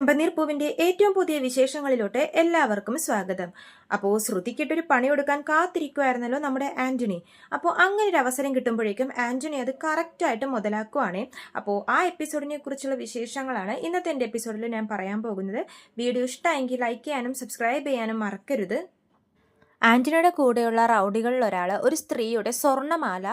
പനീർ പൂവിന്റെ ഏറ്റവും പുതിയ വിശേഷങ്ങളിലോട്ട് എല്ലാവർക്കും സ്വാഗതം. അപ്പോൾ ശ്രുതിക്കിട്ടൊരു പണി കൊടുക്കാൻ കാത്തിരിക്കുമായിരുന്നല്ലോ നമ്മുടെ ആന്റണി. അപ്പോൾ അങ്ങനെ ഒരു അവസരം കിട്ടുമ്പോഴേക്കും ആന്റണി അത് കറക്റ്റായിട്ട് മുതലാക്കുവാണ്. അപ്പോൾ ആ എപ്പിസോഡിനെ കുറിച്ചുള്ള വിശേഷങ്ങളാണ് ഇന്നത്തെ എൻ്റെ എപ്പിസോഡിൽ ഞാൻ പറയാൻ പോകുന്നത്. വീഡിയോ ഇഷ്ടമെങ്കിൽ ലൈക്ക് ചെയ്യാനും സബ്സ്ക്രൈബ് ചെയ്യാനും മറക്കരുത്. ആന്റണിയുടെ കൂടെയുള്ള റൗഡികളിൽ ഒരാൾ ഒരു സ്ത്രീയുടെ സ്വർണ്ണമാല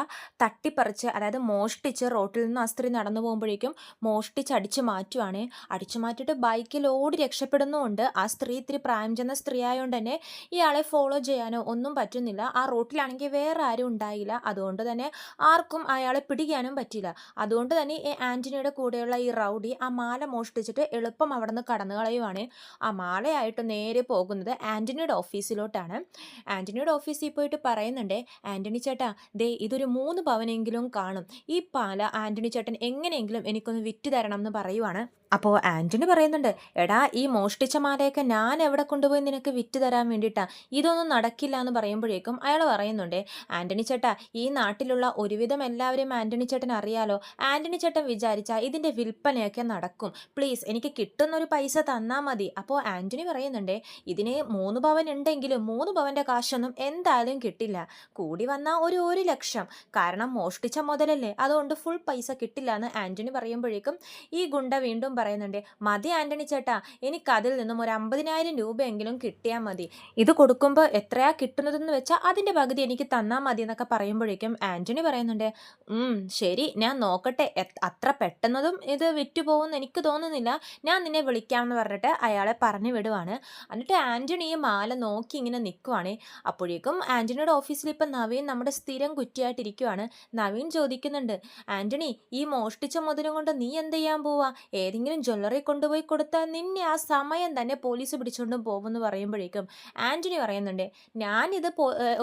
തട്ടിപ്പറിച്ച്, അതായത് മോഷ്ടിച്ച്, റോട്ടിൽ നിന്ന് ആ സ്ത്രീ നടന്നു പോകുമ്പോഴേക്കും മോഷ്ടിച്ച് അടിച്ചു മാറ്റുവാണ്. അടിച്ചു മാറ്റിയിട്ട് ബൈക്കിൽ ഓടി രക്ഷപ്പെടുന്നുമുണ്ട്. ആ സ്ത്രീ ഇത്തിരി പ്രായം ചെന്ന സ്ത്രീ ആയതുകൊണ്ട് തന്നെ ഇയാളെ ഫോളോ ചെയ്യാനോ ഒന്നും പറ്റുന്നില്ല. ആ റോട്ടിലാണെങ്കിൽ വേറെ ആരും ഉണ്ടായില്ല. അതുകൊണ്ട് തന്നെ ആർക്കും അയാളെ പിടിക്കാനും പറ്റില്ല. അതുകൊണ്ട് തന്നെ ഈ ആന്റണിയുടെ കൂടെയുള്ള ഈ റൗഡി ആ മാല മോഷ്ടിച്ചിട്ട് എളുപ്പം അവിടെ നിന്ന് കടന്നു കളയുവാണ്. ആ മാലയായിട്ട് നേരെ പോകുന്നത് ആന്റണിയുടെ ഓഫീസിലോട്ടാണ്. ആന്റണിയുടെ ഓഫീസിൽ പോയിട്ട് പറയുന്നുണ്ട്, ആന്റണി ചേട്ടാ, ദേ ഇതൊരു 3 പവനെങ്കിലും കാണും. ഈ പാല ആന്റണി ചേട്ടൻ എങ്ങനെയെങ്കിലും എനിക്കൊന്ന് വിറ്റ് തരണം എന്ന് പറയുവാണ്. അപ്പോൾ ആന്റണി പറയുന്നുണ്ട്, എടാ, ഈ മോഷ്ടിച്ച മാലയൊക്കെ ഞാൻ എവിടെ കൊണ്ടുപോയി നിനക്ക് വിറ്റ് തരാൻ വേണ്ടിയിട്ടാ, ഇതൊന്നും നടക്കില്ല എന്ന് പറയുമ്പോഴേക്കും അയാൾ പറയുന്നുണ്ട്, ആന്റണി ചേട്ടാ, ഈ നാട്ടിലുള്ള ഒരുവിധം എല്ലാവരെയും ആന്റണി ചേട്ടൻ അറിയാലോ. ആന്റണി ചേട്ടൻ വിചാരിച്ചാൽ ഇതിൻ്റെ വിൽപ്പനയൊക്കെ നടക്കും. പ്ലീസ് എനിക്ക് കിട്ടുന്നൊരു പൈസ തന്നാൽ മതി. അപ്പോൾ ആന്റണി പറയുന്നുണ്ട്, ഇതിന് 3 പവൻ ഉണ്ടെങ്കിലും 3 പവൻ്റെ കാശൊന്നും എന്തായാലും കിട്ടില്ല. കൂടി വന്നാൽ ഒരു 1 ലക്ഷം. കാരണം മോഷ്ടിച്ച മുതലല്ലേ, അതുകൊണ്ട് ഫുൾ പൈസ കിട്ടില്ല എന്ന് ആന്റണി പറയുമ്പോഴേക്കും ഈ ഗുണ്ട വീണ്ടും പറയുന്നുണ്ട്, മതി ആന്റണി ചേട്ടാ, എനിക്ക് അതിൽ നിന്നും ഒരു 50,000 രൂപയെങ്കിലും കിട്ടിയാൽ മതി. ഇത് കൊടുക്കുമ്പോൾ എത്രയാ കിട്ടുന്നതെന്ന് വെച്ചാൽ അതിൻ്റെ പകുതി എനിക്ക് തന്നാൽ മതി എന്നൊക്കെ പറയുമ്പോഴേക്കും ആന്റണി പറയുന്നുണ്ട്, ശരി, ഞാൻ നോക്കട്ടെ, അത്ര പെട്ടെന്നതും ഇത് വിറ്റുപോകുമെന്ന് എനിക്ക് തോന്നുന്നില്ല, ഞാൻ നിന്നെ വിളിക്കാമെന്ന് പറഞ്ഞിട്ട് അയാളെ പറഞ്ഞു വിടുവാണ്. എന്നിട്ട് ആന്റണി ഈ മാല നോക്കി ഇങ്ങനെ നിൽക്കുവാണ്. അപ്പോഴേക്കും ആന്റണിയുടെ ഓഫീസിൽ ഇപ്പം നവീൻ നമ്മുടെ സ്ഥിരം കുറ്റിയായിട്ടിരിക്കുവാണ്. നവീൻ ചോദിക്കുന്നുണ്ട്, ആന്റണി, ഈ മോഷ്ടിച്ച മുതലും കൊണ്ട് നീ എന്ത് ചെയ്യാൻ പോവാ? ഏതെങ്കിലും ജ്വല്ലറി കൊണ്ടുപോയി കൊടുത്താൽ നിന്നെ ആ സമയം തന്നെ പോലീസ് പിടിച്ചുകൊണ്ടും പോകുമെന്ന് പറയുമ്പോഴേക്കും ആന്റണി പറയുന്നുണ്ട്, ഞാനിത്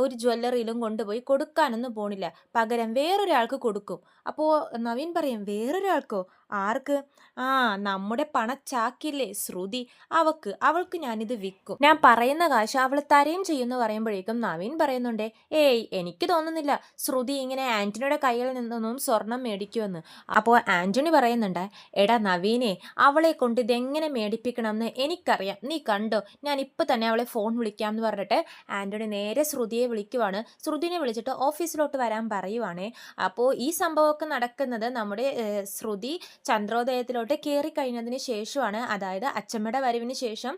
ഒരു ജ്വല്ലറിയിലും കൊണ്ടുപോയി കൊടുക്കാനൊന്നും പോണില്ല, പകരം വേറൊരാൾക്ക് കൊടുക്കും. അപ്പോൾ നവീൻ പറയും, വേറൊരാൾക്കോ? ആർക്ക്? ആ, നമ്മുടെ പണച്ചാക്കില്ലേ ശ്രുതി, അവൾക്ക് ഞാനിത് വിൽക്കും, ഞാൻ പറയുന്ന കാശ് അവൾ തരുകയും ചെയ്യുമെന്ന് പറയുമ്പോഴേക്കും നവീൻ പറയുന്നുണ്ട്, ഏയ്, എനിക്ക് തോന്നുന്നില്ല ശ്രുതി ഇങ്ങനെ ആന്റണിയുടെ കയ്യിൽ നിന്നൊന്നും സ്വർണം മേടിക്കുമെന്ന്. അപ്പോൾ ആന്റണി പറയുന്നുണ്ട്, എടാ നവീനെ, അവളെ കൊണ്ട് ഇതെങ്ങനെ മേടിപ്പിക്കണമെന്ന് എനിക്കറിയാം, നീ കണ്ടോ, ഞാൻ ഇപ്പം തന്നെ അവളെ ഫോൺ വിളിക്കാമെന്ന് പറഞ്ഞിട്ട് ആന്റണി നേരെ ശ്രുതിയെ വിളിക്കുവാണ്. ശ്രുതിനെ വിളിച്ചിട്ട് ഓഫീസിലോട്ട് വരാൻ പറയുവാണ്. അപ്പോൾ ഈ സംഭവമൊക്കെ നടക്കുന്നത് നമ്മുടെ ശ്രുതി ചന്ദ്രോദയത്തിലോട്ട് കയറി കഴിഞ്ഞതിന് ശേഷമാണ്. അതായത് അച്ചമ്മയുടെ വരവിന് ശേഷം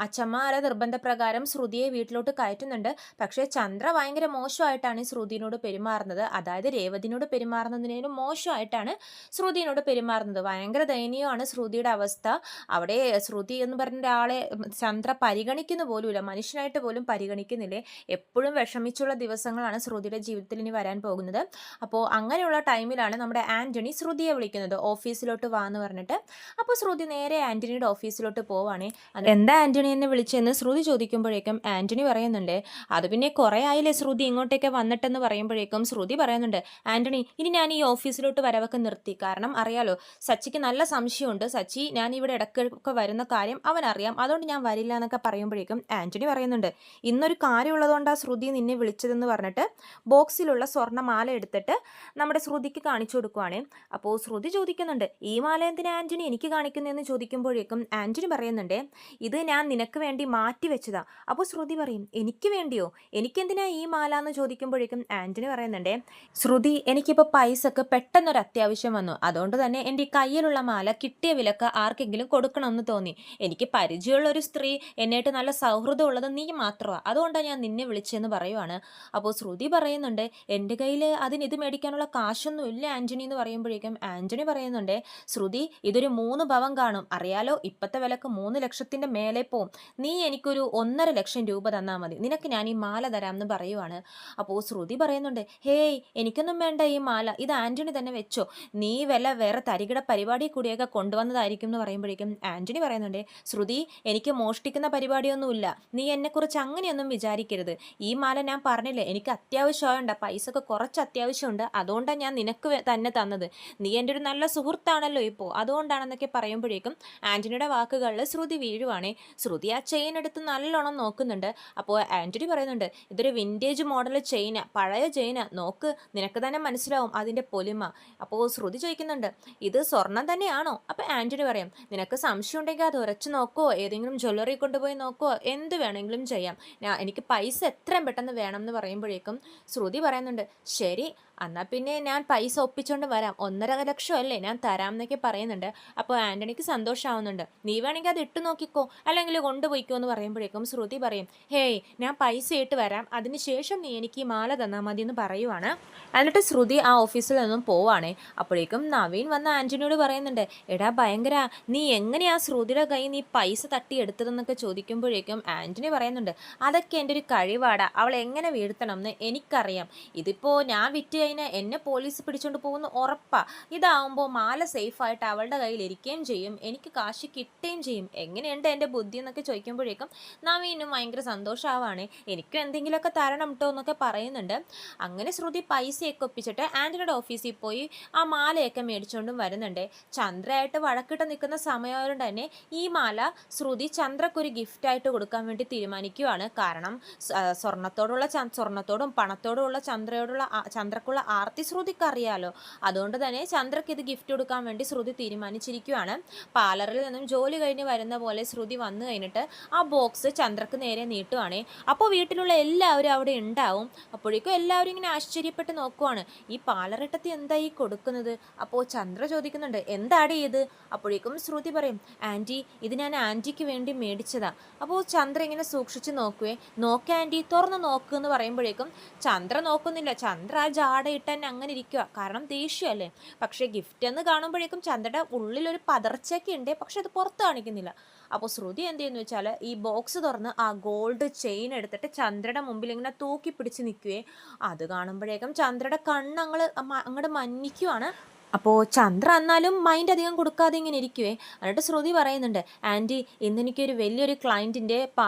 അച്ചമ്മയുടെ നിർബന്ധപ്രകാരം ശ്രുതിയെ വീട്ടിലോട്ട് കയറ്റുന്നുണ്ട്. പക്ഷേ ചന്ദ്ര ഭയങ്കര മോശമായിട്ടാണ് ശ്രുതിനോട് പെരുമാറുന്നത്. അതായത് രേവതിനോട് പെരുമാറുന്നതിനേലും മോശമായിട്ടാണ് ശ്രുതിനോട് പെരുമാറുന്നത്. ഭയങ്കര ദയനീയമാണ് ശ്രുതിയുടെ അവസ്ഥ. അവിടെ ശ്രുതി എന്ന് പറഞ്ഞ ഒരാളെ ചന്ദ്ര പരിഗണിക്കുന്ന പോലുമില്ല, മനുഷ്യനായിട്ട് പോലും പരിഗണിക്കുന്നില്ലേ. എപ്പോഴും വിഷമിച്ചുള്ള ദിവസങ്ങളാണ് ശ്രുതിയുടെ ജീവിതത്തിൽ ഇനി വരാൻ പോകുന്നത്. അപ്പോൾ അങ്ങനെയുള്ള ടൈമിലാണ് നമ്മുടെ ആന്റണി ശ്രുതിയെ വിളിക്കുന്നത്, ഓഫീസിലോട്ട് വാ എന്ന് പറഞ്ഞിട്ട്. അപ്പോൾ ശ്രുതി നേരെ ആന്റണിയുടെ ഓഫീസിലോട്ട് പോവാണ്. എന്താ ആന്റണി എന്നെ വിളിച്ചതെന്ന് ശ്രുതി ചോദിക്കുമ്പോഴേക്കും ആന്റണി പറയുന്നുണ്ട്, അത് പിന്നെ കുറേ ആയില്ലേ ശ്രുതി ഇങ്ങോട്ടേക്ക് വന്നിട്ടെന്ന് പറയുമ്പോഴേക്കും ശ്രുതി പറയുന്നുണ്ട്, ആന്റണി, ഇനി ഞാൻ ഈ ഓഫീസിലോട്ട് വരവൊക്കെ നിർത്തി. കാരണം അറിയാലോ, സച്ചിക്ക് നല്ല സംശയമുണ്ട്, സച്ചി ഞാൻ ഇവിടെ ഇടയ്ക്കൊക്കെ വരുന്ന കാര്യം അവനറിയാം, അതുകൊണ്ട് ഞാൻ വരില്ല എന്നൊക്കെ പറയുമ്പോഴേക്കും ആന്റണി പറയുന്നുണ്ട്, ഇന്നൊരു കാര്യമുള്ളതുകൊണ്ടാണ് ശ്രുതി നിന്നെ വിളിച്ചതെന്ന് പറഞ്ഞിട്ട് ബോക്സിലുള്ള സ്വർണ്ണമാല എടുത്തിട്ട് നമ്മുടെ ശ്രുതിക്ക് കാണിച്ചു കൊടുക്കുവാണ്. അപ്പോൾ ശ്രുതി ചോദിക്കുന്നുണ്ട്, ഈ മാല എന്തിനാ ആന്റണി എനിക്ക് കാണിക്കുന്നതെന്ന് ചോദിക്കുമ്പോഴേക്കും ആന്റണി പറയുന്നുണ്ട്, ഇത് ഞാൻ നിനക്ക് വേണ്ടി മാറ്റി വെച്ചതാ. അപ്പോൾ ശ്രുതി പറയും, എനിക്ക് വേണ്ടിയോ? എനിക്കെന്തിനാ ഈ മാല എന്ന് ചോദിക്കുമ്പോഴേക്കും ആന്റണി പറയുന്നുണ്ട്, ശ്രുതി, എനിക്കിപ്പോൾ പൈസക്ക് പെട്ടെന്നൊരു അത്യാവശ്യം വന്നു, അതുകൊണ്ട് തന്നെ എൻ്റെ കയ്യിലുള്ള മാല കിട്ടിയ വിലക്ക് ആർക്കെങ്കിലും കൊടുക്കണമെന്ന് തോന്നി. എനിക്ക് പരിചയമുള്ള ഒരു സ്ത്രീ, എന്നായിട്ട് നല്ല സൗഹൃദമുള്ളത് നീ മാത്രമാണ്, അതുകൊണ്ടാണ് ഞാൻ നിന്നെ വിളിച്ചതെന്ന് പറയുവാണ്. അപ്പോൾ ശ്രുതി പറയുന്നുണ്ട്, എൻ്റെ കയ്യിൽ ഇത് മേടിക്കാനുള്ള കാശൊന്നും ഇല്ല ആന്റണി എന്ന് പറയുമ്പോഴേക്കും ആന്റണി പറയുന്നുണ്ട്, ശ്രുതി, ഇതൊരു 3 പവൻ കാണും, അറിയാലോ, ഇപ്പോഴത്തെ വിലക്ക് 3 ലക്ഷത്തിൻ്റെ മേലെ പോവും. നീ എനിക്കൊരു 1.5 ലക്ഷം രൂപ തന്നാൽ മതി, നിനക്ക് ഞാൻ ഈ മാല തരാമെന്ന് പറയുവാണ്. അപ്പോൾ ശ്രുതി പറയുന്നുണ്ട്, ഹേയ്, എനിക്കൊന്നും വേണ്ട ഈ മാല, ഇത് ആന്റണി തന്നെ വെച്ചോ, നീ വേറെ തരികിട പരിപാടി കൂടിയൊക്കെ കൊണ്ടുവന്നതായിരിക്കും എന്ന് പറയുമ്പോഴേക്കും ആന്റണി പറയുന്നുണ്ട്, ശ്രുതി, എനിക്ക് മോഷ്ടിക്കുന്ന പരിപാടിയൊന്നുമില്ല, നീ എന്നെക്കുറിച്ച് അങ്ങനെയൊന്നും വിചാരിക്കരുത്. ഈ മാല ഞാൻ പറഞ്ഞില്ലേ, എനിക്ക് അത്യാവശ്യമുണ്ട്, പൈസക്ക് കുറച്ച് അത്യാവശ്യമുണ്ട്, അതുകൊണ്ടാണ് ഞാൻ നിനക്ക് തന്നെ തന്നത്. നീ എൻ്റെ ഒരു നല്ല സുഹൃത്ത് മുഹൂർത്താണല്ലോ ഇപ്പോൾ, അതുകൊണ്ടാണെന്നൊക്കെ പറയുമ്പോഴേക്കും ആന്റണിയുടെ വാക്കുകളിൽ ശ്രുതി വീഴുവാണേ. ശ്രുതി ആ ചെയിൻ എടുത്ത് നല്ലോണം നോക്കുന്നുണ്ട്. അപ്പോൾ ആന്റണി പറയുന്നുണ്ട്, ഇതൊരു വിൻറ്റേജ് മോഡൽ ചെയിനാ, പഴയ ചെയിനാ, നോക്ക്, നിനക്ക് തന്നെ മനസ്സിലാവും അതിൻ്റെ പൊലിമ. അപ്പോൾ ശ്രുതി ചോദിക്കുന്നുണ്ട്, ഇത് സ്വർണം തന്നെയാണോ? അപ്പോൾ ആന്റണി പറയും, നിനക്ക് സംശയം ഉണ്ടെങ്കിൽ അത് ഉരച്ചു നോക്കുവോ, ഏതെങ്കിലും ജ്വല്ലറി കൊണ്ടുപോയി നോക്കുവോ, എന്ത് വേണമെങ്കിലും ചെയ്യാം, എനിക്ക് പൈസ എത്രയും പെട്ടെന്ന് വേണം എന്ന് പറയുമ്പോഴേക്കും ശ്രുതി പറയുന്നുണ്ട്, ശരി എന്നാൽ പിന്നെ ഞാൻ പൈസ ഒപ്പിച്ചുകൊണ്ട് വരാം, 1.5 ലക്ഷം അല്ലേ, ഞാൻ തരാം എന്നൊക്കെ പറയുന്നുണ്ട്. അപ്പോൾ ആന്റണിക്ക് സന്തോഷമാവുന്നുണ്ട്. നീ വേണമെങ്കിൽ അത് ഇട്ട് നോക്കിക്കോ, അല്ലെങ്കിൽ കൊണ്ടുപോയിക്കോ എന്ന് പറയുമ്പോഴേക്കും ശ്രുതി പറയും, ഹേയ്, ഞാൻ പൈസ ഇട്ട് വരാം, അതിനുശേഷം നീ എനിക്ക് ഈ മാല തന്നാൽ മതി എന്ന് പറയുവാണ്. എന്നിട്ട് ശ്രുതി ആ ഓഫീസിൽ നിന്നും പോവാണേ. അപ്പോഴേക്കും നവീൻ വന്ന ആന്റണിയോട് പറയുന്നുണ്ട്, എടാ ഭയങ്കര, നീ എങ്ങനെയാ ശ്രുതിയുടെ കൈ നീ പൈസ തട്ടിയെടുത്തതെന്നൊക്കെ ചോദിക്കുമ്പോഴേക്കും ആന്റണി പറയുന്നുണ്ട്, അതൊക്കെ എൻ്റെ ഒരു കഴിവാടാ, അവൾ എങ്ങനെ വീഴ്ത്തണം എന്ന് എനിക്കറിയാം, ഇതിപ്പോൾ ഞാൻ വിറ്റ് കഴിഞ്ഞാൽ എന്നെ പോലീസ് പിടിച്ചുകൊണ്ട് പോകുന്ന ഉറപ്പാ, ഇതാവുമ്പോൾ മാല സേഫായിട്ട് അവളുടെ കയ്യിൽ ഇരിക്കുകയും ചെയ്യും, എനിക്ക് കാശ് കിട്ടുകയും ചെയ്യും, എങ്ങനെയുണ്ട് എൻ്റെ ബുദ്ധി എന്നൊക്കെ ചോദിക്കുമ്പോഴേക്കും നവീനും ഭയങ്കര സന്തോഷമാവാണ്. എനിക്കും എന്തെങ്കിലുമൊക്കെ തരണം കേട്ടോ എന്നൊക്കെ പറയുന്നുണ്ട്. അങ്ങനെ ശ്രുതി പൈസയൊക്കെ ഒപ്പിച്ചിട്ട് ആന്റണിയുടെ ഓഫീസിൽ പോയി ആ മാലയൊക്കെ മേടിച്ചുകൊണ്ടും വരുന്നുണ്ട്. ചന്ദ്രയായിട്ട് വഴക്കിട്ട് നിൽക്കുന്ന സമയമായതുകൊണ്ട് തന്നെ ഈ മാല ശ്രുതി ചന്ദ്രക്കൊരു ഗിഫ്റ്റായിട്ട് കൊടുക്കാൻ വേണ്ടി തീരുമാനിക്കുകയാണ്. കാരണം സ്വർണത്തോടും പണത്തോടുമുള്ള ചന്ദ്രക്കുള്ള ആർത്തി ശ്രുതിക്ക് അറിയാലോ, അതുകൊണ്ട് തന്നെ ചന്ദ്രക്ക് ഇത് ഗിഫ്റ്റ് കൊടുക്കാൻ വേണ്ടി ശ്രുതി തീരുമാനിച്ചിരിക്കുകയാണ്. പാർലറിൽ നിന്നും ജോലി കഴിഞ്ഞ് വരുന്ന പോലെ ശ്രുതി വന്നു കഴിഞ്ഞിട്ട് ആ ബോക്സ് ചന്ദ്രക്ക് നേരെ നീട്ടുവാണേ. അപ്പോൾ വീട്ടിലുള്ള എല്ലാവരും അവിടെ ഉണ്ടാവും. അപ്പോഴേക്കും എല്ലാവരും ഇങ്ങനെ ആശ്ചര്യപ്പെട്ട് നോക്കുവാണ്, ഈ പാലറിട്ടത്തി എന്താ ഈ കൊടുക്കുന്നത്? അപ്പോൾ ചന്ദ്ര ചോദിക്കുന്നുണ്ട്, എന്താടി ഇത്? അപ്പോഴേക്കും ശ്രുതി പറയും, ആൻറ്റി, ഇത് ഞാൻ ആൻറ്റിക്ക് വേണ്ടി മേടിച്ചതാ. അപ്പോൾ ചന്ദ്ര ഇങ്ങനെ സൂക്ഷിച്ച് നോക്കുവേ, നോക്ക ആൻറ്റി, തുറന്ന് നോക്കുമെന്ന് പറയുമ്പോഴേക്കും ചന്ദ്ര നോക്കുന്നില്ല. ചന്ദ്ര ആ ജാടയിട്ട് തന്നെ അങ്ങനെ ഇരിക്കുക, കാരണം ദേഷ്യമല്ലേ. പക്ഷേ ഗിഫ്റ്റ് എന്ന് കാണുമ്പോഴേക്കും ചന്ദ്രയുടെ ഉള്ളിലൊരു പതർച്ചയൊക്കെ ഉണ്ട്, പക്ഷെ അത് പുറത്ത് കാണിക്കുന്നില്ല. അപ്പോൾ ശ്രുതി എന്ത് ചെയ്യുന്നു വെച്ചാൽ ഈ ബോക്സ് തുറന്ന് ആ ഗോൾഡ് ചെയിൻ എടുത്തിട്ട് ചന്ദ്രയുടെ മുമ്പിൽ ഇങ്ങനെ തൂക്കി പിടിച്ച് നിൽക്കുകയെ. അത് കാണുമ്പോഴേക്കും ചന്ദ്രയുടെ കണ്ണ് അങ്ങോട്ട് മഞ്ഞിക്കുവാണ്. അപ്പോൾ ചന്ദ്ര എന്നാലും മൈൻഡ് അധികം കൊടുക്കാതെ ഇങ്ങനെ ഇരിക്കുവേ. എന്നിട്ട് ശ്രുതി പറയുന്നുണ്ട്, ആൻറ്റി, ഇന്നെനിക്കൊരു വലിയൊരു ക്ലയൻറ്റിൻ്റെ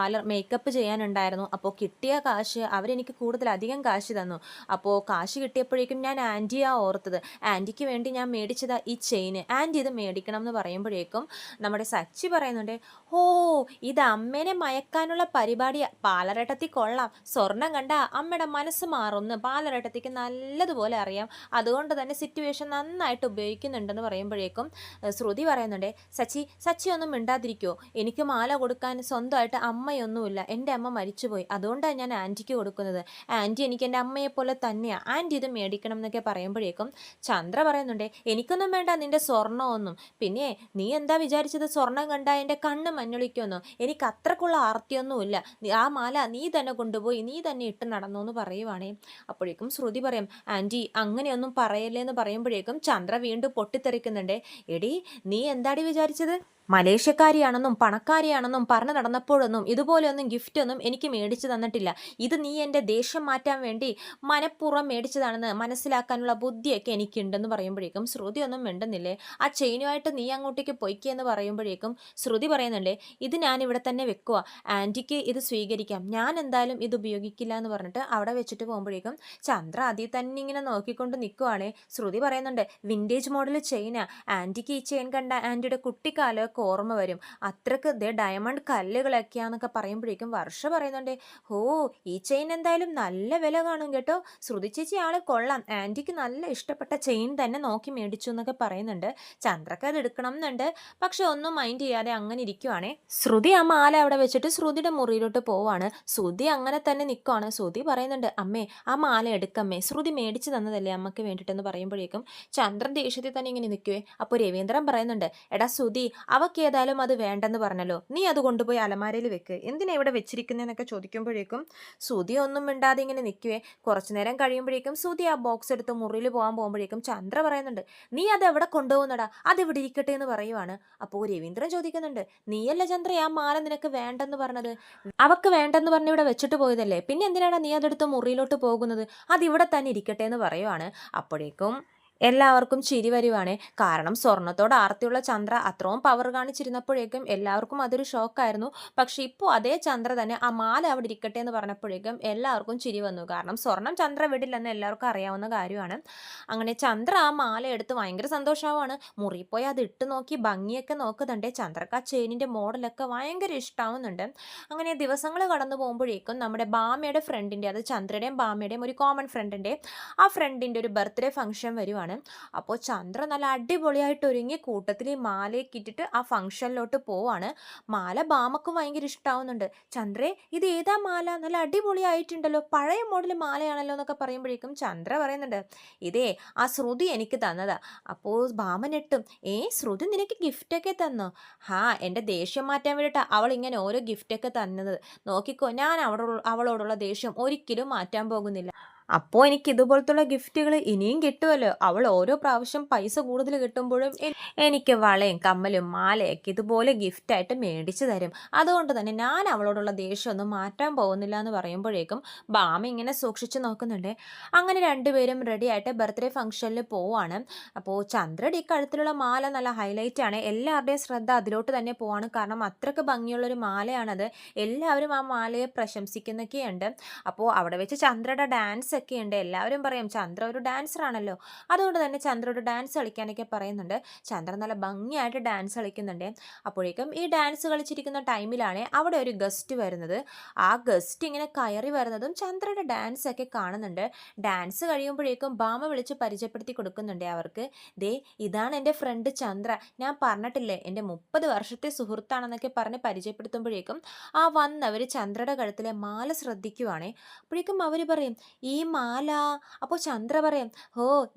മേക്കപ്പ് ചെയ്യാനുണ്ടായിരുന്നു. അപ്പോൾ കിട്ടിയ കാശ് അവരെനിക്ക് അധികം കാശ് തന്നു. അപ്പോൾ കാശ് കിട്ടിയപ്പോഴേക്കും ഞാൻ ആൻറ്റിയാ ഓർത്തത്, ആൻറ്റിക്ക് വേണ്ടി ഞാൻ മേടിച്ചതാ ഈ ചെയിന്, ആൻറ്റി ഇത് മേടിക്കണം എന്ന് പറയുമ്പോഴേക്കും നമ്മുടെ സച്ചി പറയുന്നുണ്ട്, ഓ, ഇത് അമ്മേനെ മയക്കാനുള്ള പരിപാടിയാ, പാലരട്ടത്തി കൊള്ളാം, സ്വർണം കണ്ട അമ്മയുടെ മനസ്സ് മാറുമെന്ന് പാലരട്ടത്തിക്ക് നല്ലതുപോലെ അറിയാം, അതുകൊണ്ട് തന്നെ സിറ്റുവേഷൻ നന്നായിട്ട് ഉപയോഗിക്കുന്നുണ്ടെന്ന് പറയുമ്പോഴേക്കും ശ്രുതി പറയുന്നുണ്ട്, സച്ചി ഒന്നും മിണ്ടാതിരിക്കുമോ, എനിക്ക് മാല കൊടുക്കാൻ സ്വന്തമായിട്ട് അമ്മയൊന്നുമില്ല, എൻ്റെ അമ്മ മരിച്ചുപോയി, അതുകൊണ്ടാണ് ഞാൻ ആൻറ്റിക്ക് കൊടുക്കുന്നത്, ആൻറ്റി എനിക്ക് എൻ്റെ അമ്മയെ പോലെ തന്നെയാണ്, ആൻറ്റി ഇത് മേടിക്കണം എന്നൊക്കെ പറയുമ്പോഴേക്കും ചന്ദ്ര പറയുന്നുണ്ട്, എനിക്കൊന്നും വേണ്ട നിൻ്റെ സ്വർണ്ണമൊന്നും, പിന്നെ നീ എന്താ വിചാരിച്ചത്, സ്വർണം കണ്ടാൽ എൻ്റെ കണ്ണ് മഞ്ഞളിക്കുമെന്നോ, എനിക്ക് അത്രക്കുള്ള ആർത്തിയൊന്നുമില്ല, ആ മാല നീ തന്നെ കൊണ്ടുപോയി നീ തന്നെ ഇട്ട് നടന്നു എന്ന് പറയുവാണേ. അപ്പോഴേക്കും ശ്രുതി പറയും, ആൻറ്റി അങ്ങനെയൊന്നും പറയല്ലേ എന്ന് പറയുമ്പോഴേക്കും ചന്ദ്ര വീണ്ടും പൊട്ടിത്തെറിക്കുന്നുണ്ട്, എടി നീ എന്താടി വിചാരിച്ചത്, മലേഷ്യക്കാരിയാണെന്നും പണക്കാരിയാണെന്നും പറഞ്ഞു നടന്നപ്പോഴൊന്നും ഇതുപോലെയൊന്നും ഗിഫ്റ്റൊന്നും എനിക്ക് മേടിച്ചു തന്നിട്ടില്ല, ഇത് നീ എൻ്റെ ദേഷ്യം മാറ്റാൻ വേണ്ടി മനഃപൂർവ്വം മേടിച്ചതാണെന്ന് മനസ്സിലാക്കാനുള്ള ബുദ്ധിയൊക്കെ എനിക്കുണ്ടെന്ന് പറയുമ്പോഴേക്കും ശ്രുതി ഒന്നും മിണ്ടുന്നില്ലേ. ആ ചെയിനുമായിട്ട് നീ അങ്ങോട്ടേക്ക് പൊയ്ക്കെന്ന് പറയുമ്പോഴേക്കും ശ്രുതി പറയുന്നുണ്ടേ, ഇത് ഞാനിവിടെ തന്നെ വെക്കുക, ആൻറ്റിക്ക് ഇത് സ്വീകരിക്കാം, ഞാൻ എന്തായാലും ഇത് ഉപയോഗിക്കില്ല എന്ന് പറഞ്ഞിട്ട് അവിടെ വെച്ചിട്ട് പോകുമ്പോഴേക്കും ചന്ദ്ര അതിൽ തന്നെ ഇങ്ങനെ നോക്കിക്കൊണ്ട് നിൽക്കുവാണേ. ശ്രുതി പറയുന്നുണ്ട്, വിൻറ്റേജ് മോഡൽ ചെയിനാ, ആൻറ്റിക്ക് ഈ ചെയിൻ കണ്ട ആൻറ്റിയുടെ കുട്ടിക്കാലം ഓർമ്മ വരും, അത്രക്ക് ഡയമണ്ട് കല്ലുകളൊക്കെയാന്നൊക്കെ പറയുമ്പോഴേക്കും വർഷ പറയുന്നുണ്ട്, ഓ, ഈ ചെയിൻ എന്തായാലും നല്ല വില കാണും കേട്ടോ, ശ്രുതി ചേച്ചി ആള് കൊള്ളാം, ആൻറ്റിക്ക് നല്ല ഇഷ്ടപ്പെട്ട ചെയിൻ തന്നെ നോക്കി മേടിച്ചു എന്നൊക്കെ പറയുന്നുണ്ട്. ചന്ദ്രക്ക് അത് എടുക്കണം എന്നുണ്ട്, പക്ഷെ ഒന്നും മൈൻഡ് ചെയ്യാതെ അങ്ങനെ ഇരിക്കുവാണേ. ശ്രുതി ആ മാല അവിടെ വെച്ചിട്ട് ശ്രുതിയുടെ മുറിയിലോട്ട് പോവാണ്. ശ്രുതി അങ്ങനെ തന്നെ നിൽക്കുവാണ്. ശ്രുതി പറയുന്നുണ്ട്, അമ്മേ ആ മാല എടുക്കമ്മേ, ശ്രുതി മേടിച്ചു തന്നതല്ലേ അമ്മയ്ക്ക് വേണ്ടിയിട്ടെന്ന് പറയുമ്പോഴേക്കും ചന്ദ്രൻ ദേഷ്യത്തിൽ തന്നെ ഇങ്ങനെ നിൽക്കുവേ. അപ്പോൾ രവീന്ദ്രൻ പറയുന്നുണ്ട്, എടാ ശ്രുതി, അവൾക്ക് ഏതായാലും അത് വേണ്ടെന്ന് പറഞ്ഞല്ലോ, നീ അത് കൊണ്ടുപോയി അലമാരയിൽ വെക്ക്, എന്തിനാ ഇവിടെ വെച്ചിരിക്കുന്നതെന്നൊക്കെ ചോദിക്കുമ്പോഴേക്കും ശ്രുതി ഒന്നും മിണ്ടാതെ ഇങ്ങനെ നിൽക്കുവേ. കുറച്ചു നേരം കഴിയുമ്പോഴേക്കും ശ്രുതി ആ ബോക്സ് എടുത്ത് മുറിയിൽ പോകാൻ പോകുമ്പോഴേക്കും ചന്ദ്ര പറയുന്നുണ്ട്, നീ അത് എവിടെ കൊണ്ടുപോകുന്നടാ, അതിവിടെ ഇരിക്കട്ടെ എന്ന് പറയുവാണ്. അപ്പോൾ രവീന്ദ്രൻ ചോദിക്കുന്നുണ്ട്, നീയല്ല ചന്ദ്ര ആ മാല നിനക്ക് വേണ്ടെന്ന് പറഞ്ഞത്, അവക്ക് വേണ്ടെന്ന് പറഞ്ഞ് ഇവിടെ വെച്ചിട്ട് പോയതല്ലേ, പിന്നെ എന്തിനാണ് നീ അതെടുത്ത് മുറിയിലോട്ട് പോകുന്നത്, അതിവിടെ തന്നെ ഇരിക്കട്ടെ എന്ന് പറയുവാണ്. അപ്പോഴേക്കും എല്ലാവർക്കും ചിരി വരുവാണ്. കാരണം സ്വർണത്തോട് ആർത്തിയുള്ള ചന്ദ്ര അത്രയും പവർ കാണിച്ചിരുന്നപ്പോഴേക്കും എല്ലാവർക്കും അതൊരു ഷോക്കായിരുന്നു. പക്ഷെ ഇപ്പോൾ അതേ ചന്ദ്ര തന്നെ ആ മാല അവിടെ ഇരിക്കട്ടെ എന്ന് പറഞ്ഞപ്പോഴേക്കും എല്ലാവർക്കും ചിരി വന്നു. കാരണം സ്വർണം ചന്ദ്ര വിടില്ലെന്ന് എല്ലാവർക്കും അറിയാവുന്ന കാര്യമാണ്. അങ്ങനെ ചന്ദ്ര ആ മാല എടുത്ത് ഭയങ്കര സന്തോഷമാവാണ്. മുറിയിൽ പോയി അത് ഇട്ട് നോക്കി ഭംഗിയൊക്കെ നോക്കുന്നുണ്ട്. ചന്ദ്രക്ക് ആ ചെയിനിൻ്റെ മോഡലൊക്കെ ഭയങ്കര ഇഷ്ടമാവുന്നുണ്ട്. അങ്ങനെ ദിവസങ്ങൾ കടന്നു പോകുമ്പോഴേക്കും നമ്മുടെ ബാമയുടെ ഫ്രണ്ടിൻ്റെ, അത് ചന്ദ്രയുടെയും ബാമയുടെയും ഒരു കോമൺ ഫ്രണ്ടിൻ്റെ, ആ ഫ്രണ്ടിൻ്റെ ഒരു ബർത്ത്ഡേ ഫംഗ്ഷൻ വരുവാണ്. അപ്പോൾ ചന്ദ്ര നല്ല അടിപൊളിയായിട്ട് ഒരുങ്ങി കൂട്ടത്തിൽ ഈ മാലയൊക്കെ ഇട്ടിട്ട് ആ ഫംഗ്ഷനിലോട്ട് പോവാണ്. മാല ബാമക്ക് ഭയങ്കര ഇഷ്ടമാവുന്നുണ്ട്. ചന്ദ്രേ, ഇത് ഏതാ മാല, നല്ല അടിപൊളിയായിട്ടുണ്ടല്ലോ, പഴയ മോഡൽ മാലയാണല്ലോ എന്നൊക്കെ പറയുമ്പോഴേക്കും ചന്ദ്ര പറയുന്നുണ്ട്, ഇതേ ആ ശ്രുതി എനിക്ക് തന്നതാ. അപ്പോൾ ബാമ ഞെട്ടും, ശ്രുതി നിനക്ക് ഗിഫ്റ്റൊക്കെ തന്നോ? എൻ്റെ ദേഷ്യം മാറ്റാൻ വേണ്ടിയിട്ടാ അവൾ ഇങ്ങനെ ഓരോ ഗിഫ്റ്റൊക്കെ തന്നത്. നോക്കിക്കോ, ഞാൻ അവളോടുള്ള ദേഷ്യം ഒരിക്കലും മാറ്റാൻ പോകുന്നില്ല. അപ്പോൾ എനിക്ക് ഇതുപോലത്തുള്ള ഗിഫ്റ്റുകൾ ഇനിയും കിട്ടുമല്ലോ. അവൾ ഓരോ പ്രാവശ്യം പൈസ കൂടുതൽ കിട്ടുമ്പോഴും എനിക്ക് വളയും കമ്മലും മാലയൊക്കെ ഇതുപോലെ ഗിഫ്റ്റായിട്ട് മേടിച്ചു തരും. അതുകൊണ്ട് തന്നെ ഞാൻ അവളോടുള്ള ദേഷ്യമൊന്നും മാറ്റാൻ പോകുന്നില്ല എന്ന് പറയുമ്പോഴേക്കും ബാമ ഇങ്ങനെ സൂക്ഷിച്ച് നോക്കുന്നുണ്ട്. അങ്ങനെ രണ്ടുപേരും റെഡിയായിട്ട് ബർത്ത്ഡേ ഫംഗ്ഷനിൽ പോവാണ്. അപ്പോൾ ചന്ദ്രയുടെ ഈ കഴുത്തിലുള്ള മാല നല്ല ഹൈലൈറ്റ് ആണ്. എല്ലാവരുടെയും ശ്രദ്ധ അതിലോട്ട് തന്നെ പോവാണ്. കാരണം അത്രയ്ക്ക് ഭംഗിയുള്ളൊരു മാലയാണത്. എല്ലാവരും ആ മാലയെ പ്രശംസിക്കുന്നൊക്കെയുണ്ട്. അപ്പോൾ അവിടെ വെച്ച് ചന്ദ്രയുടെ ഡാൻസ് ഒക്കെ ഉണ്ട്. എല്ലാവരും പറയും ചന്ദ്ര ഒരു ഡാൻസർ ആണല്ലോ, അതുകൊണ്ട് തന്നെ ചന്ദ്ര ഒരു ഡാൻസ് കളിക്കാനൊക്കെ പറയുന്നുണ്ട്. ചന്ദ്ര നല്ല ഭംഗിയായിട്ട് ഡാൻസ് കളിക്കുന്നുണ്ട്. അപ്പോഴേക്കും ഈ ഡാൻസ് കളിച്ചിരിക്കുന്ന ടൈമിലാണ് അവിടെ ഒരു ഗസ്റ്റ് വരുന്നത്. ആ ഗസ്റ്റ് ഇങ്ങനെ കയറി വരുന്നതും ചന്ദ്രയുടെ ഡാൻസ് ഒക്കെ കാണുന്നുണ്ട്. ഡാൻസ് കഴിയുമ്പോഴേക്കും ബാമ വിളിച്ച് പരിചയപ്പെടുത്തി കൊടുക്കുന്നുണ്ട് അവർക്ക്. ദേ, ഇതാണ് എൻ്റെ ഫ്രണ്ട് ചന്ദ്ര, ഞാൻ പറഞ്ഞിട്ടില്ലേ എൻ്റെ 30 വർഷത്തെ സുഹൃത്താണെന്നൊക്കെ പറഞ്ഞ് പരിചയപ്പെടുത്തുമ്പോഴേക്കും ആ വന്നവർ ചന്ദ്രയുടെ കഴുത്തിലെ മാല ശ്രദ്ധിക്കുവാണേ. അപ്പോഴേക്കും അവർ പറയും, ഈ മാല. അപ്പോൾ ചന്ദ്ര പറയും,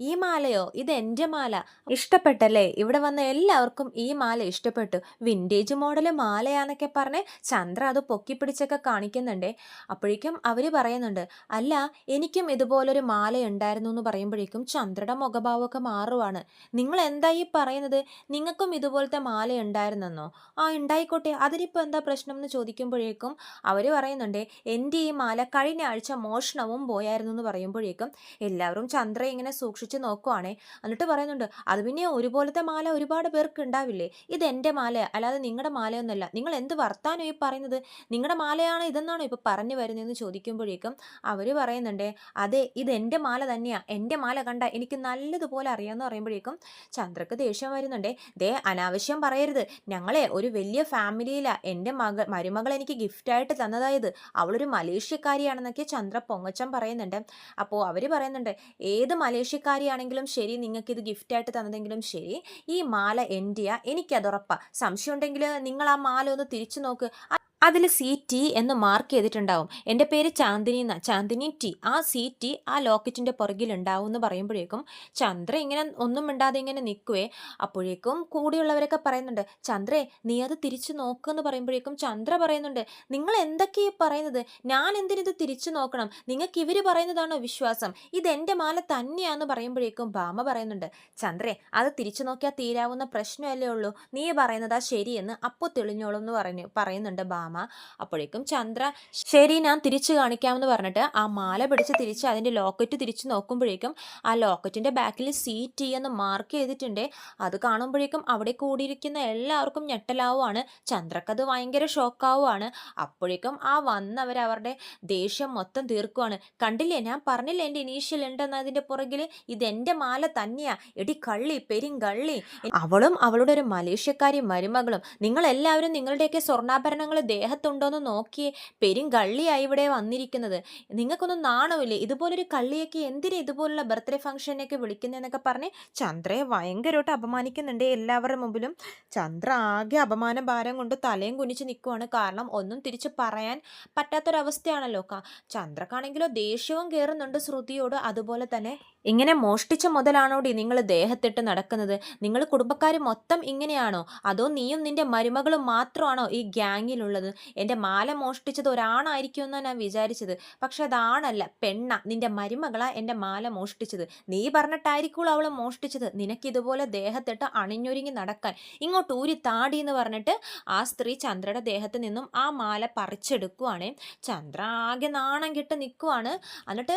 ഈ മാലയോ, ഇത് എൻ്റെ മാല. ഇഷ്ടപ്പെട്ടല്ലേ? ഇവിടെ വന്ന എല്ലാവർക്കും ഈ മാല ഇഷ്ടപ്പെട്ടു, വിൻറ്റേജ് മോഡൽ മാലയാന്നൊക്കെ പറഞ്ഞ് ചന്ദ്ര അത് പൊക്കിപ്പിടിച്ചൊക്കെ കാണിക്കുന്നുണ്ട്. അപ്പോഴേക്കും അവർ പറയുന്നുണ്ട്, അല്ല എനിക്കും ഇതുപോലൊരു മാല ഉണ്ടായിരുന്നു എന്ന് പറയുമ്പോഴേക്കും ചന്ദ്രയുടെ മുഖഭാവമൊക്കെ മാറുവാണ്. നിങ്ങൾ എന്താ ഈ പറയുന്നത്? നിങ്ങൾക്കും ഇതുപോലത്തെ മാല ഉണ്ടായിരുന്നെന്നോ? ഉണ്ടായിക്കോട്ടെ, അതിനിപ്പോൾ എന്താ പ്രശ്നം എന്ന് ചോദിക്കുമ്പോഴേക്കും അവർ പറയുന്നുണ്ട്, എൻ്റെ ഈ മാല കഴിഞ്ഞ ആഴ്ച മോഷണവും പോയായിരുന്നു എന്ന് പറയുമ്പോഴേക്കും എല്ലാവരും ചന്ദ്ര ഇങ്ങനെ സൂക്ഷിച്ച് നോക്കുവാണേ. എന്നിട്ട് പറയുന്നുണ്ട്, അത് പിന്നെ ഒരുപോലത്തെ മാല ഒരുപാട് പേർക്ക് ഉണ്ടാവില്ലേ, ഇത് എൻ്റെ മാല അല്ലാതെ നിങ്ങളുടെ മാലയൊന്നുമല്ല, നിങ്ങൾ എന്ത് വർത്താനോ ഈ പറയുന്നത്, നിങ്ങളുടെ മാലയാണ് ഇതെന്നാണോ ഇപ്പോൾ പറഞ്ഞു വരുന്നതെന്ന് ചോദിക്കുമ്പോഴേക്കും അവർ പറയുന്നുണ്ട്, അതെ ഇത് എൻ്റെ മാല തന്നെയാണ്, എൻ്റെ മാല കണ്ട എനിക്ക് നല്ലതുപോലെ അറിയാമെന്ന് പറയുമ്പോഴേക്കും ചന്ദ്രക്ക് ദേഷ്യം വരുന്നുണ്ട്. ദേ, അനാവശ്യം പറയരുത്, ഞങ്ങളെ ഒരു വലിയ ഫാമിലിയിലാണ്, എൻ്റെ മരുമകൾ എനിക്ക് ഗിഫ്റ്റായിട്ട് തന്നതായത്, അവളൊരു മലേഷ്യക്കാരിയാണെന്നൊക്കെ ചന്ദ്ര പൊങ്ങച്ചം പറയുന്നുണ്ട്. അപ്പോൾ അവർ പറയുന്നുണ്ട്, ഏത് മലേഷ്യക്കാരിയാണെങ്കിലും ശരി, നിങ്ങൾക്കിത് ഗിഫ്റ്റായിട്ട് തന്നതെങ്കിലും ശരി, ഈ മാല എൻ്റെയാ, എനിക്കതുറപ്പാണ്. സംശയം ഉണ്ടെങ്കിൽ നിങ്ങൾ ആ മാല ഒന്ന് തിരിച്ചു നോക്ക്, അതിൽ CT എന്ന് മാർക്ക് ചെയ്തിട്ടുണ്ടാവും. എൻ്റെ പേര് ചാന്ദിനി എന്നാ, ചാന്ദിനി ടി. ആ CT ആ ലോക്കറ്റിൻ്റെ പുറകിലുണ്ടാവും എന്ന് പറയുമ്പോഴേക്കും ചന്ദ്ര ഇങ്ങനെ ഒന്നും മിണ്ടാതെ ഇങ്ങനെ നിൽക്കുവേ. അപ്പോഴേക്കും കൂടെയുള്ളവരൊക്കെ പറയുന്നുണ്ട്, ചന്ദ്രേ നീ അത് തിരിച്ചു നോക്കുമെന്ന് പറയുമ്പോഴേക്കും ചന്ദ്ര പറയുന്നുണ്ട്, നിങ്ങൾ എന്തൊക്കെയാണ് പറയുന്നത്, ഞാൻ എന്തിനിത് തിരിച്ചു നോക്കണം, നിങ്ങൾക്ക് ഇവർ പറയുന്നതാണോ വിശ്വാസം, ഇതെൻ്റെ മാല തന്നെയാണെന്ന് പറയുമ്പോഴേക്കും ഭാമ പറയുന്നുണ്ട്, ചന്ദ്രേ അത് തിരിച്ചു നോക്കിയാൽ തീരാവുന്ന പ്രശ്നമല്ലേ ഉള്ളൂ, നീ പറയുന്നതാ ശരിയെന്ന് അപ്പോൾ തെളിഞ്ഞോളും എന്ന് പറയുന്നുണ്ട് ഭാമ. അപ്പോഴേക്കും ചന്ദ്ര, ശരി ഞാൻ തിരിച്ചു കാണിക്കാമെന്ന് പറഞ്ഞിട്ട് ആ മാല പിടിച്ച് തിരിച്ച് അതിൻ്റെ ലോക്കറ്റ് തിരിച്ചു നോക്കുമ്പോഴേക്കും ആ ലോക്കറ്റിൻ്റെ ബാക്കിൽ CT എന്ന് മാർക്ക് ചെയ്തിട്ടുണ്ട്. അത് കാണുമ്പോഴേക്കും അവിടെ കൂടിയിരിക്കുന്ന എല്ലാവർക്കും ഞെട്ടലാവുകയാണ്. ചന്ദ്രക്കത് ഭയങ്കര ഷോക്കാവുകയാണ്. അപ്പോഴേക്കും ആ വന്നവർ അവരുടെ ദേഷ്യം മൊത്തം തീർക്കുവാണ്. കണ്ടില്ലേ, ഞാൻ പറഞ്ഞില്ലേ എൻ്റെ ഇനീഷ്യൽ ഉണ്ടെന്നതിൻ്റെ പുറകിൽ ഇതെൻ്റെ മാല തന്നെയാ, എടി കള്ളി പെരിങ്കള്ളി, അവളും അവളുടെ ഒരു മലേഷ്യക്കാരി മരുമകളും, നിങ്ങളെല്ലാവരും നിങ്ങളുടെയൊക്കെ സ്വർണ്ണാഭരണങ്ങൾ ദേഹത്തുണ്ടോയെന്ന് നോക്കിയേ, പെരിങ്കള്ളിയായി ഇവിടെ വന്നിരിക്കുന്നത്, നിങ്ങൾക്കൊന്നും നാണമില്ലേ, ഇതുപോലൊരു കള്ളിയൊക്കെ എന്തിനാ ഇതുപോലുള്ള ബർത്ത്ഡേ ഫംഗ്ഷനൊക്കെ വിളിക്കുന്നതെന്നൊക്കെ പറഞ്ഞ് ചന്ദ്രയെ ഭയങ്കരമായിട്ട് അപമാനിക്കുന്നുണ്ട് എല്ലാവരുടെ മുമ്പിലും. ചന്ദ്ര ആകെ അപമാന ഭാരം കൊണ്ട് തലയും കുനിച്ച് നിൽക്കുവാണ്. കാരണം ഒന്നും തിരിച്ച് പറയാൻ പറ്റാത്തൊരവസ്ഥയാണല്ലോ. ചന്ദ്രക്കാണെങ്കിലോ ദേഷ്യവും കയറുന്നുണ്ട് ശ്രുതിയോട്. അതുപോലെ തന്നെ, ഇങ്ങനെ മോഷ്ടിച്ച മുതലാണോടി നിങ്ങൾ ദേഹത്തിട്ട് നടക്കുന്നത്, നിങ്ങൾ കുടുംബക്കാർ മൊത്തം ഇങ്ങനെയാണോ, അതോ നീയും നിന്റെ മരുമകളും മാത്രമാണോ ഈ ഗ്യാങ്ങിലുള്ളത്? എൻ്റെ മാല മോഷ്ടിച്ചത് ഒരാണായിരിക്കുമെന്നാണ് ഞാൻ വിചാരിച്ചത്, പക്ഷെ അതാണല്ല, പെണ്ണ, നിന്റെ മരുമകളാ എൻ്റെ മാല മോഷ്ടിച്ചത്, നീ പറഞ്ഞിട്ടായിരിക്കുള്ളൂ അവൾ മോഷ്ടിച്ചത്, നിനക്കിതുപോലെ ദേഹത്തിട്ട് അണിഞ്ഞൊരുങ്ങി നടക്കാൻ, ഇങ്ങോട്ട് ഊരി താടി എന്ന് പറഞ്ഞിട്ട് ആ സ്ത്രീ ചന്ദ്രയുടെ ദേഹത്ത് നിന്നും ആ മാല പറിച്ചെടുക്കുവാണ്. ചന്ദ്ര ആകെ നാണം കെട്ട് നിൽക്കുവാണ്. എന്നിട്ട്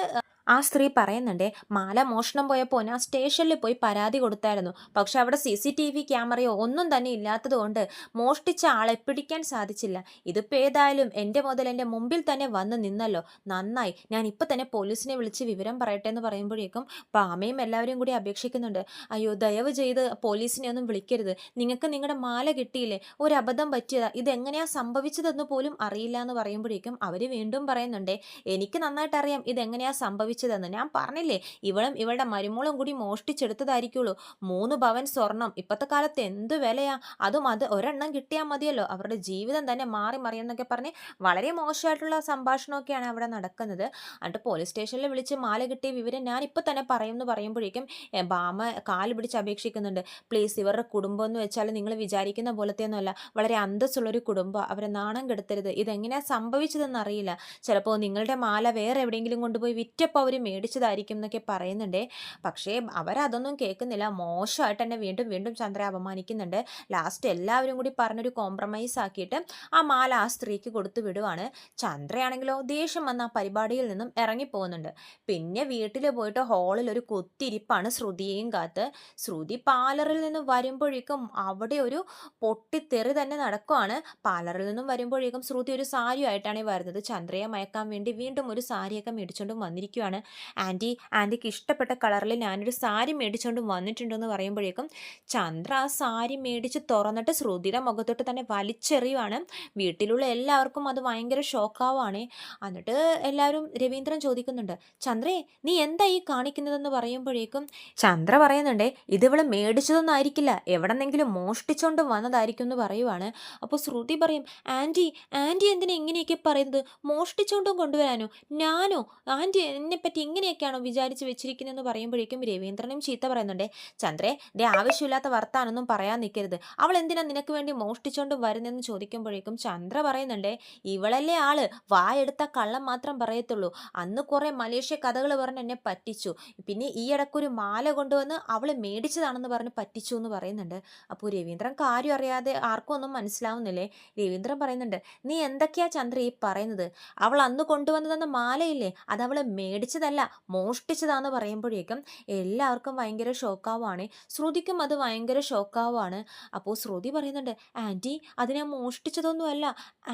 ആ സ്ത്രീ പറയുന്നുണ്ട്, മാല മോഷണം പോയപ്പോൾ ഞാൻ സ്റ്റേഷനിൽ പോയി പരാതി കൊടുത്തായിരുന്നു. പക്ഷെ അവിടെ CCTV ക്യാമറയോ ഒന്നും തന്നെ ഇല്ലാത്തതുകൊണ്ട് മോഷ്ടിച്ച ആളെ പിടിക്കാൻ സാധിച്ചില്ല. ഇതിപ്പോൾ ഏതായാലും എൻ്റെ മുതൽ എൻ്റെ മുമ്പിൽ തന്നെ വന്ന് നിന്നല്ലോ, നന്നായി. ഞാൻ ഇപ്പം തന്നെ പോലീസിനെ വിളിച്ച് വിവരം പറയട്ടെ എന്ന് പറയുമ്പോഴേക്കും പാമയും എല്ലാവരും കൂടി അപേക്ഷിക്കുന്നുണ്ട്, അയ്യോ ദയവ് ചെയ്ത് പോലീസിനെ ഒന്നും വിളിക്കരുത്, നിങ്ങൾക്ക് നിങ്ങളുടെ മാല കിട്ടിയില്ലേ, ഒരു അബദ്ധം പറ്റിയതാ, ഇതെങ്ങനെയാ സംഭവിച്ചതെന്ന് പോലും അറിയില്ല എന്ന് പറയുമ്പോഴേക്കും അവർ വീണ്ടും പറയുന്നുണ്ട്, എനിക്ക് നന്നായിട്ട് അറിയാം ഇതെങ്ങനെയാ സംഭവിച്ചതെന്ന്. ഞാൻ പറഞ്ഞില്ലേ, ഇവളുടെ മരുമോളും കൂടി മോഷ്ടിച്ചെടുത്തതായിരിക്കുള്ളൂ. 3 പവൻ സ്വർണം ഇപ്പോഴത്തെ കാലത്ത് എന്ത് വിലയാ, അതും അത് ഒരെണ്ണം കിട്ടിയാൽ മതിയല്ലോ, അവരുടെ ജീവിതം തന്നെ മാറി മറിയെന്നൊക്കെ പറഞ്ഞ് വളരെ മോശമായിട്ടുള്ള സംഭാഷണമൊക്കെയാണ് അവിടെ നടക്കുന്നത്. എന്നിട്ട് പോലീസ് സ്റ്റേഷനിൽ വിളിച്ച് മാല കിട്ടിയ വിവരം ഞാൻ ഇപ്പം തന്നെ പറയുമെന്ന് പറയുമ്പോഴേക്കും ബാമ കാല് പിടിച്ച് അപേക്ഷിക്കുന്നുണ്ട്, പ്ലീസ് ഇവരുടെ കുടുംബം എന്ന് വെച്ചാൽ നിങ്ങൾ വിചാരിക്കുന്ന പോലത്തെയൊന്നുമല്ല, വളരെ അന്തസ്സുള്ളൊരു കുടുംബം, അവരെ നാണം കെടുത്തരുത്, ഇതെങ്ങനെയാണ് സംഭവിച്ചതെന്ന് അറിയില്ല, ചിലപ്പോൾ നിങ്ങളുടെ മാല വേറെ എവിടെയെങ്കിലും കൊണ്ടുപോയി വിറ്റപ്പോൾ അവർ മേടിച്ചതായിരിക്കും എന്നൊക്കെ പറയുന്നുണ്ട്. പക്ഷേ അവരതൊന്നും കേൾക്കുന്നില്ല, മോശമായിട്ട് തന്നെ വീണ്ടും വീണ്ടും ചന്ദ്ര അപമാനിക്കുന്നുണ്ട്. ലാസ്റ്റ് എല്ലാവരും കൂടി പറഞ്ഞൊരു കോംപ്രമൈസ് ആക്കിയിട്ട് ആ മാല ആ സ്ത്രീക്ക് കൊടുത്തു വിടുവാണ്. ചന്ദ്രയാണെങ്കിലോ ദേഷ്യം വന്ന ആ പരിപാടിയിൽ നിന്നും ഇറങ്ങിപ്പോകുന്നുണ്ട്. പിന്നെ വീട്ടിൽ പോയിട്ട് ഹാളിൽ ഒരു കുത്തിരിപ്പാണ് ശ്രുതിയെയും കാത്ത്. ശ്രുതി പാർലറിൽ നിന്ന് വരുമ്പോഴേക്കും അവിടെ ഒരു പൊട്ടിത്തെറി തന്നെ നടക്കുവാണ്. പാർലറിൽ നിന്നും വരുമ്പോഴേക്കും ശ്രുതി ഒരു സാരിയായിട്ടാണ് വരുന്നത്. ചന്ദ്രയെ മയക്കാൻ വേണ്ടി വീണ്ടും ഒരു സാരിയൊക്കെ മേടിച്ചുകൊണ്ടും വന്നിരിക്കുകയാണ്. ആൻറ്റിക്ക് ഇഷ്ടപ്പെട്ട കളറിൽ ഞാനൊരു സാരി മേടിച്ചുകൊണ്ടും വന്നിട്ടുണ്ടെന്ന് പറയുമ്പോഴേക്കും ചന്ദ്ര ആ സാരി മേടിച്ച് തുറന്നിട്ട് ശ്രുതിയുടെ മുഖത്തോട്ട് തന്നെ വലിച്ചെറിയുവാണ്. വീട്ടിലുള്ള എല്ലാവർക്കും അത് ഭയങ്കര ഷോക്കാവാണ്. എന്നിട്ട് എല്ലാവരും രവീന്ദ്രൻ ചോദിക്കുന്നുണ്ട്, ചന്ദ്രേ നീ എന്താ ഈ കാണിക്കുന്നതെന്ന് പറയുമ്പോഴേക്കും ചന്ദ്ര പറയുന്നുണ്ട്, ഇതിവള് മേടിച്ചതൊന്നും ആയിരിക്കില്ല, എവിടെന്നെങ്കിലും മോഷ്ടിച്ചോണ്ട് വന്നതായിരിക്കും എന്ന് പറയുവാണ്. അപ്പോൾ ശ്രുതി പറയും, ആൻറ്റി എന്തിനാ ഇങ്ങനെയൊക്കെ പറയുന്നത്, മോഷ്ടിച്ചോണ്ടും കൊണ്ടുവരാനോ, ഞാനോ, ആൻറ്റി എന്നെപ്പറ്റി ഇങ്ങനെയൊക്കെയാണോ വിചാരിച്ച് വെച്ചിരിക്കുന്നതെന്ന് പറയുമ്പോഴേക്കും രവീന്ദ്രനും ചീത്ത പറയുന്നുണ്ട്, ചന്ദ്രേ ആവശ്യമില്ലാത്ത വർത്താനൊന്നും പറയാൻ നിൽക്കരുത്, അവൾ എന്തിനാ നിനക്ക് വേണ്ടി മോഷ്ടിച്ചോണ്ട് വരുന്നതെന്ന് ചോദിക്കുമ്പോഴേക്കും ചന്ദ്ര പറയുന്നുണ്ട്, ഇവളല്ലേ ആള്, വായെടുത്ത കള്ളം മാത്രം പറയത്തുള്ളൂ, അന്ന് കുറെ മലേഷ്യ കഥകൾ പറഞ്ഞ് എന്നെ പറ്റിച്ചു, പിന്നെ ഈ ഇടക്കൊരു മാല കൊണ്ടുവന്ന് അവൾ മേടിച്ചതാണെന്ന് പറഞ്ഞ് പറ്റിച്ചു എന്ന് പറയുന്നുണ്ട്. അപ്പോൾ രവീന്ദ്രൻ കാര്യം അറിയാതെ ആർക്കും ഒന്നും മനസ്സിലാവുന്നില്ലേ. രവീന്ദ്രൻ പറയുന്നുണ്ട്, നീ എന്തൊക്കെയാ ചന്ദ്ര ഈ പറയുന്നത്, അവൾ അന്ന് കൊണ്ടുവന്നതെന്ന മാലയില്ലേ, അത് അവൾ മേടിച്ചതല്ല, മോഷ്ടിച്ചതാന്ന് പറയുമ്പോഴേക്കും എല്ലാവർക്കും ഭയങ്കര ഷോക്കാവുകയാണ്. ശ്രുതിക്കും അത് ഭയങ്കര ഷോക്കാവുകയാണ്. അപ്പോൾ ശ്രുതി പറയുന്നുണ്ട്, ആൻറ്റി അത് ഞാൻ മോഷ്ടിച്ചതൊന്നുമല്ല,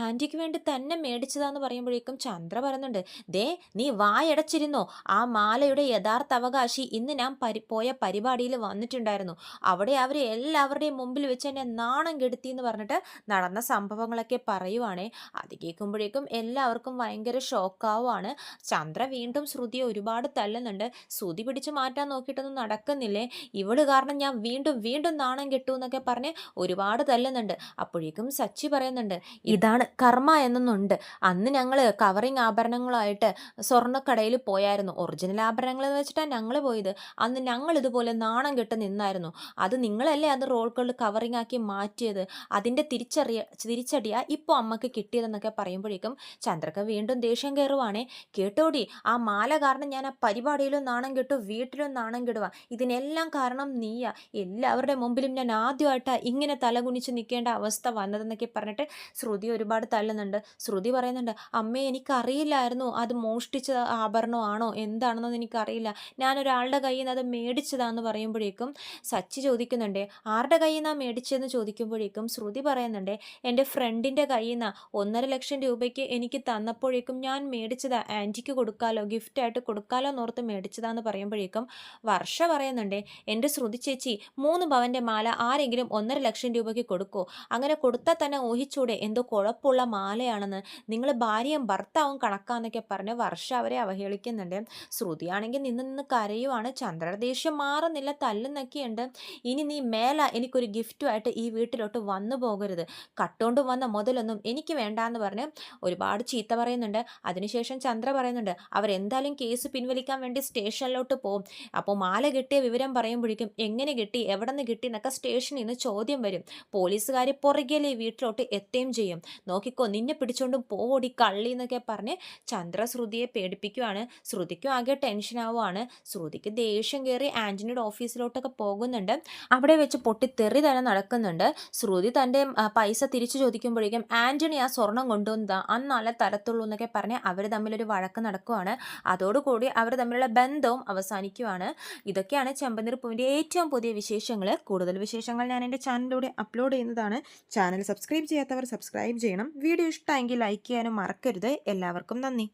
ആൻറ്റിക്ക് വേണ്ടി തന്നെ മേടിച്ചതാന്ന് പറയുമ്പോഴേക്കും ചന്ദ്ര പറയുന്നുണ്ട്, ദേ നീ വായടച്ചിരുന്നോ, ആ മാലയുടെ യഥാർത്ഥ അവകാശി ഇന്ന് ഞാൻ പോയ പരിപാടിയിൽ വന്നിട്ടുണ്ടായിരുന്നു, അവിടെ അവർ എല്ലാവരുടെയും മുമ്പിൽ വെച്ച് എന്നെ നാണം കെടുത്തി എന്ന് പറഞ്ഞിട്ട് നടന്ന സംഭവങ്ങളൊക്കെ പറയുവാണേ. അത് കേൾക്കുമ്പോഴേക്കും എല്ലാവർക്കും ഭയങ്കര ഷോക്കാവുകയാണ്. ചന്ദ്ര വീണ്ടും ശ്രുതിയെ ഒരുപാട് തല്ലുന്നുണ്ട്. ശ്രുതി പിടിച്ച് മാറ്റാൻ നോക്കിയിട്ടൊന്നും നടക്കുന്നില്ലേ, ഇവള് കാരണം ഞാൻ വീണ്ടും വീണ്ടും നാണം കെട്ടു എന്നൊക്കെ പറഞ്ഞ് ഒരുപാട് തല്ലുന്നുണ്ട്. അപ്പോഴേക്കും സച്ചി പറയുന്നുണ്ട്, ഇതാണ് കർമ്മ എന്നൊന്നുണ്ട്, അന്ന് ഞങ്ങൾ കവറിങ് ആഭരണങ്ങളായിട്ട് സ്വർണ്ണക്കടയിൽ പോയായിരുന്നു, ഒറിജിനൽ ആഭരണങ്ങൾ എന്ന് വെച്ചിട്ടാണ് ഞങ്ങൾ പോയത്, അന്ന് ഞങ്ങൾ ഇതുപോലെ നാണം കെട്ട് നിന്നായിരുന്നു, അത് നിങ്ങളല്ലേ അത് റോളുകളിൽ കവറിങ് ആക്കി മാറ്റിയത്, അതിൻ്റെ തിരിച്ചടിയാ ഇപ്പോൾ അമ്മക്ക് കിട്ടിയതെന്നൊക്കെ പറയുമ്പോഴേക്കും ചന്ദ്രക്ക് വീണ്ടും ദേഷ്യം കയറുവാണേ. കേട്ടോടി, ആ മാല കാരണം ഞാൻ ആ പരിപാടിയിലും നാണം കെട്ടു, വീട്ടിലും നാണം കെടുക, ഇതിനെല്ലാം കാരണം നീയാ, എല്ലാവരുടെ മുമ്പിലും ഞാൻ ആദ്യമായിട്ടാണ് ഇങ്ങനെ തലകുനിച്ച് നിൽക്കേണ്ട അവസ്ഥ വന്നതെന്നൊക്കെ പറഞ്ഞിട്ട് ശ്രുതി ഒരുപാട് തല്ലുന്നുണ്ട്. ശ്രുതി പറയുന്നുണ്ട്, അമ്മേ എനിക്കറിയില്ലായിരുന്നു അത് മോഷ്ടിച്ച ആഭരണമാണോ എന്താണെന്നൊന്നും എനിക്കറിയില്ല, ഞാനൊരാളുടെ കയ്യിൽ നിന്ന് അത് മേടിച്ചതാന്ന് പറയുമ്പോഴേക്കും സച്ചി ചോദിക്കുന്നുണ്ട്, ആരുടെ കയ്യിൽ നിന്നാണ് മേടിച്ചതെന്ന് ചോദിക്കുമ്പോഴേക്കും ശ്രുതി പറയുന്നുണ്ട്, എൻ്റെ ഫ്രണ്ടിൻ്റെ കയ്യിൽ നിന്നാണ്, 1,50,000 രൂപയ്ക്ക് എനിക്ക് തന്നപ്പോഴേക്കും ഞാൻ മേടിച്ചതാ, ആൻറ്റിക്ക് കൊടുക്കാലോ, ഗിഫ്റ്റായിട്ട് കൊടുക്കാലോ എന്നോർത്ത് മേടിച്ചതാന്ന് പറയുമ്പോഴേക്കും വർഷ പറയുന്നുണ്ട്, എൻ്റെ ശ്രുതി ചേച്ചി 3 പവൻ്റെ മാല ആരെങ്കിലും 1,50,000 രൂപയ്ക്ക് കൊടുക്കുമോ, അങ്ങനെ കൊടുത്താൽ തന്നെ ഊഹിച്ചൂടെ എന്തോ കുഴപ്പമുള്ള മാലയാണെന്ന്, നിങ്ങൾ ഭാര്യയും ഭർത്താവും കണക്കാന്നൊക്കെ പറഞ്ഞ് വർഷ അവരെ അവഹേളിക്കുന്നുണ്ട്. ശ്രുതിയാണെങ്കിൽ നിന്ന് കരയുവാണ്. ചന്ദ്രയുടെ ദേഷ്യം മാറുന്നില്ല, തല്ലുന്നൊക്കെയുണ്ട്. ഇനി നീ മേല എനിക്കൊരു ഗിഫ്റ്റുമായിട്ട് ഈ വീട്ടിലോട്ട് വന്നു പോകരുത്, കട്ടുകൊണ്ട് വന്ന മുതലൊന്നും എനിക്ക് വേണ്ടാന്ന് പറഞ്ഞ് ഒരുപാട് ചീത്ത പറയുന്നുണ്ട്. അതിനുശേഷം ചന്ദ്ര പറയുന്നുണ്ട്, അവരെന്തായാലും കേസ് പിൻവലിക്കാൻ വേണ്ടി സ്റ്റേഷനിലോട്ട് പോകും, അപ്പോൾ മാല കിട്ടിയ വിവരം പറയുമ്പോഴേക്കും എങ്ങനെ കിട്ടി, എവിടെ നിന്ന് കിട്ടി എന്നൊക്കെ സ്റ്റേഷനിൽ നിന്ന് ചോദ്യം വരും, പോലീസുകാർ പുറകെലെ വീട്ടിലോട്ട് എത്തുകയും ചെയ്യും, നോക്കിക്കോ നിന്നെ പിടിച്ചോണ്ട് പോടി കള്ളി എന്നൊക്കെ പറഞ്ഞ് ചന്ദ്ര ശ്രുതിയെ പേടിപ്പിക്കുവാണ്. ശ്രുതിക്കും ആകെ ടെൻഷൻ ആവുകയാണ്. ശ്രുതിക്ക് ദേഷ്യം കയറി ആൻ്റണിയുടെ ഓഫീസിലോട്ടൊക്കെ പോകുന്നുണ്ട്. അവിടെ വെച്ച് പൊട്ടിത്തെറി തന്നെ നടക്കുന്നുണ്ട്. ശ്രുതി തൻ്റെ പൈസ തിരിച്ചു ചോദിക്കുമ്പോഴേക്കും ആൻ്റണി ആ സ്വർണം കൊണ്ടുവന്നതാ, അന്നല്ല തരത്തുള്ളൂ എന്നൊക്കെ പറഞ്ഞ് അവർ തമ്മിലൊരു വഴക്ക് നടക്കുവാണ്. അതോടുകൂടി അവർ തമ്മിലുള്ള ബന്ധവും അവസാനിക്കുവാണ്. ഇതൊക്കെയാണ് ചെമ്പനീർ പൂവിൻ്റെ ഏറ്റവും പുതിയ വിശേഷങ്ങൾ. കൂടുതൽ വിശേഷങ്ങൾ ഞാൻ എൻ്റെ ചാനലിലൂടെ അപ്ലോഡ് ചെയ്യുന്നതാണ്. ചാനൽ സബ്സ്ക്രൈബ് ചെയ്യാത്തവർ സബ്സ്ക്രൈബ് ചെയ്യണം. വീഡിയോ ഇഷ്ടമെങ്കിൽ ലൈക്ക് ചെയ്യാനും മറക്കരുത്. എല്ലാവർക്കും നന്ദി.